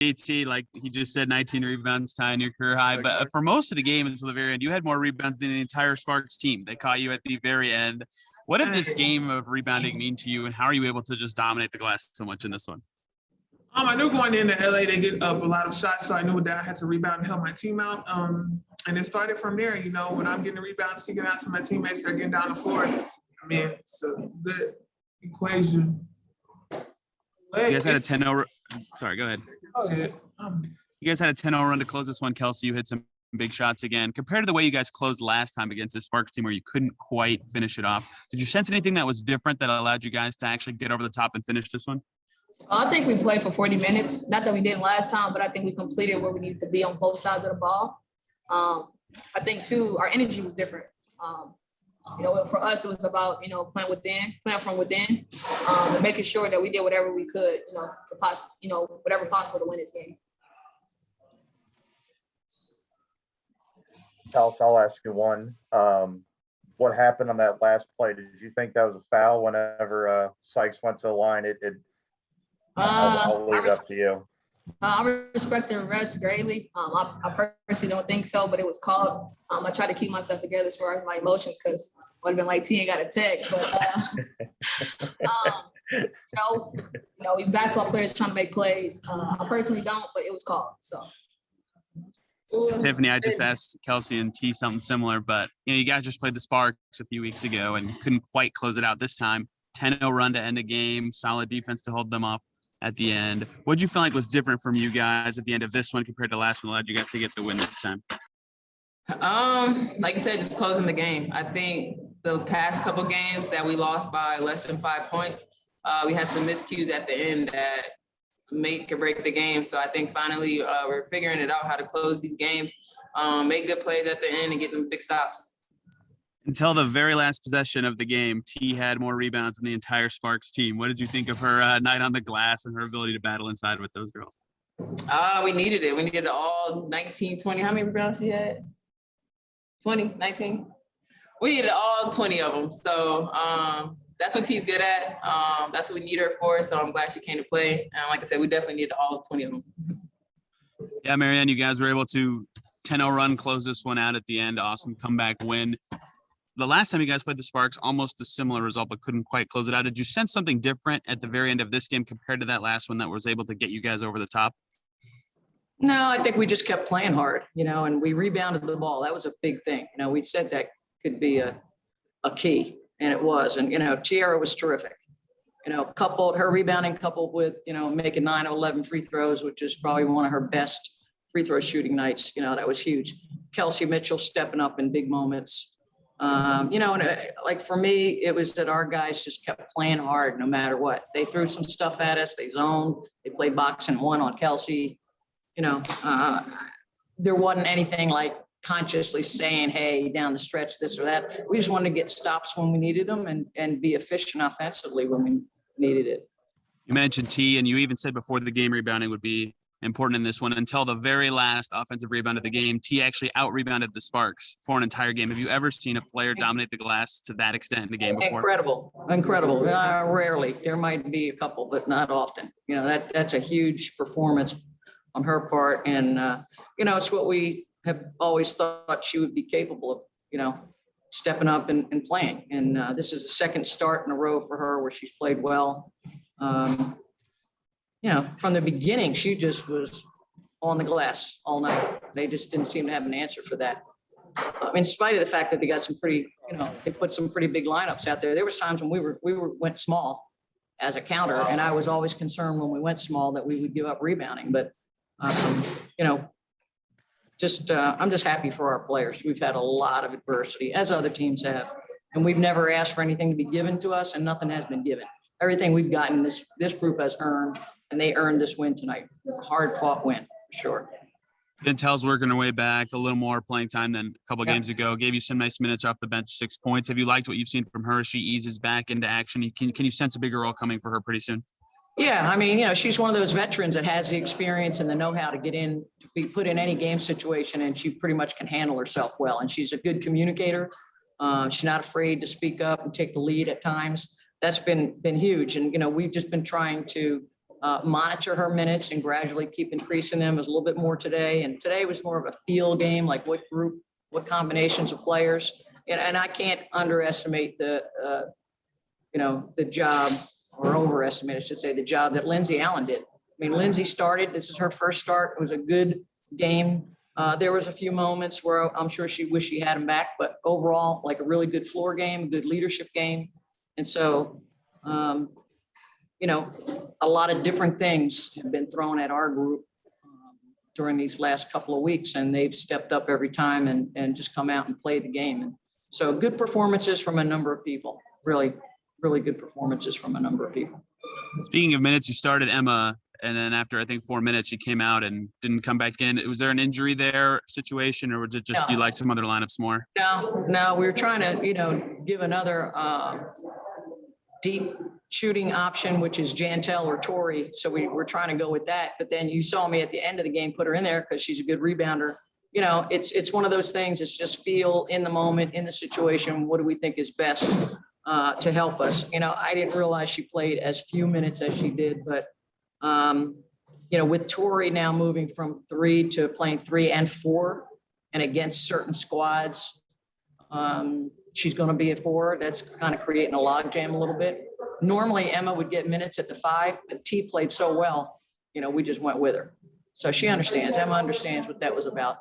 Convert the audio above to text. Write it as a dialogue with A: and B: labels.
A: JT, like he just said, 19 rebounds, tying your career high. But for most of the game until the very end, you had more rebounds than the entire Sparks team. They caught you at the very end. What did this game of rebounding mean to you, and how are you able to just dominate the glass so much in this one?
B: I knew going into LA, they get up a lot of shots, so I knew that I had to rebound and help my team out. And it started from there. You know, when I'm getting the rebounds, kicking out to my teammates, they're getting down the floor. I mean, it's a good equation.
A: You guys had a 10-0. Sorry, go ahead.
B: Go ahead.
A: You guys had a 10-0 run to close this one. Kelsey, you hit some big shots again. Compared to the way you guys closed last time against the Sparks team where you couldn't quite finish it off, did you sense anything that was different that allowed you guys to actually get over the top and finish this one?
C: I think we played for 40 minutes. Not that we didn't last time, but I think we completed where we needed to be on both sides of the ball. I think, too, our energy was different. You know, for us, it was about, playing from within, and making sure that we did whatever we could, whatever possible to win this game.
D: Kelsey, I'll ask you one. What happened on that last play? Did you think that was a foul whenever Sykes went to the line? I'll leave it up to you.
C: I respect the refs greatly. I personally don't think so, but it was called. I try to keep myself together as far as my emotions because it would have been like T ain't got a text. But we basketball players trying to make plays. I personally don't, but it was called. So.
A: Tiffany, I just asked Kelsey and T something similar, but you guys just played the Sparks a few weeks ago and couldn't quite close it out this time. 10-0 run to end a game, solid defense to hold them off at the end. What did you feel like was different from you guys at the end of this one compared to last one that allowed you guys to get the win this time?
E: Like you said, just closing the game. I think the past couple games that we lost by less than 5 points, we had some miscues at the end that make or break the game. So I think finally we're figuring it out how to close these games, make good plays at the end and get them big stops.
A: Until the very last possession of the game, T had more rebounds than the entire Sparks team. What did you think of her night on the glass and her ability to battle inside with those girls?
E: We needed it. We needed all 19, 20. How many rebounds she had? 20, 19? We needed all 20 of them. So that's what T's good at. That's what we need her for. So I'm glad she came to play. And like I said, we definitely needed all 20 of them.
A: Yeah, Marianne, you guys were able to 10-0 run, close this one out at the end. Awesome comeback win. The last time you guys played the Sparks, almost a similar result, but couldn't quite close it out. Did you sense something different at the very end of this game compared to that last one that was able to get you guys over the top?
F: No, I think we just kept playing hard, and we rebounded the ball. That was a big thing. We said that could be a key, and it was. And, Teaira was terrific. Coupled her rebounding coupled with, making 9 of 11 free throws, which is probably one of her best free throw shooting nights. That was huge. Kelsey Mitchell stepping up in big moments. And for me, it was that our guys just kept playing hard no matter what. They threw some stuff at us. They zoned. They played boxing one on Kelsey. There wasn't anything like consciously saying, hey, down the stretch, this or that. We just wanted to get stops when we needed them and be efficient offensively when we needed it.
A: You mentioned T, and you even said before the game rebounding would be important in this one. Until the very last offensive rebound of the game, T actually out-rebounded the Sparks for an entire game. Have you ever seen a player dominate the glass to that extent in the game before?
F: Incredible. Rarely. There might be a couple, but not often. That's a huge performance on her part. And, it's what we have always thought she would be capable of, stepping up and playing. And this is the second start in a row for her where she's played well. From the beginning, she just was on the glass all night. They just didn't seem to have an answer for that. In spite of the fact that they got some pretty, they put some pretty big lineups out there. There was times when we went small as a counter, and I was always concerned when we went small that we would give up rebounding. But, I'm just happy for our players. We've had a lot of adversity, as other teams have, and we've never asked for anything to be given to us, and nothing has been given. Everything we've gotten, this group has earned. And they earned this win tonight. Hard-fought win, for sure.
A: Intel's working her way back, a little more playing time than a couple games ago. Gave you some nice minutes off the bench, 6 points. Have you liked what you've seen from her as she eases back into action? Can you sense a bigger role coming for her pretty soon?
F: Yeah, she's one of those veterans that has the experience and the know-how to get in, to be put in any game situation, and she pretty much can handle herself well. And she's a good communicator. She's not afraid to speak up and take the lead at times. That's been huge. And, we've just been trying to monitor her minutes and gradually keep increasing them. It was a little bit more today. And today was more of a feel game, like what group, what combinations of players. And I can't underestimate the job, or overestimate, I should say, the job that Lindsay Allen did. I mean, Lindsay started, this is her first start. It was a good game. There was a few moments where I'm sure she wished she had him back, but overall, like a really good floor game, a good leadership game. And so, a lot of different things have been thrown at our group during these last couple of weeks, and they've stepped up every time and just come out and played the game. And so good performances from a number of people, really, really good performances from a number of people.
A: Speaking of minutes, you started Emma, and then after I think 4 minutes, you came out and didn't come back in. Was there an injury there situation, or was it just
F: No.
A: you like some other lineups more?
F: No, we were trying to, give another deep shooting option, which is Jantel or Tori. So we were trying to go with that. But then you saw me at the end of the game, put her in there because she's a good rebounder. It's one of those things. It's just feel in the moment, in the situation. What do we think is best to help us? I didn't realize she played as few minutes as she did, but with Tori now moving from 3 to playing 3 and 4 and against certain squads, she's going to be a 4. That's kind of creating a logjam a little bit. Normally Emma would get minutes at the 5, but T played so well, we just went with her. So she understands. Emma understands what that was about.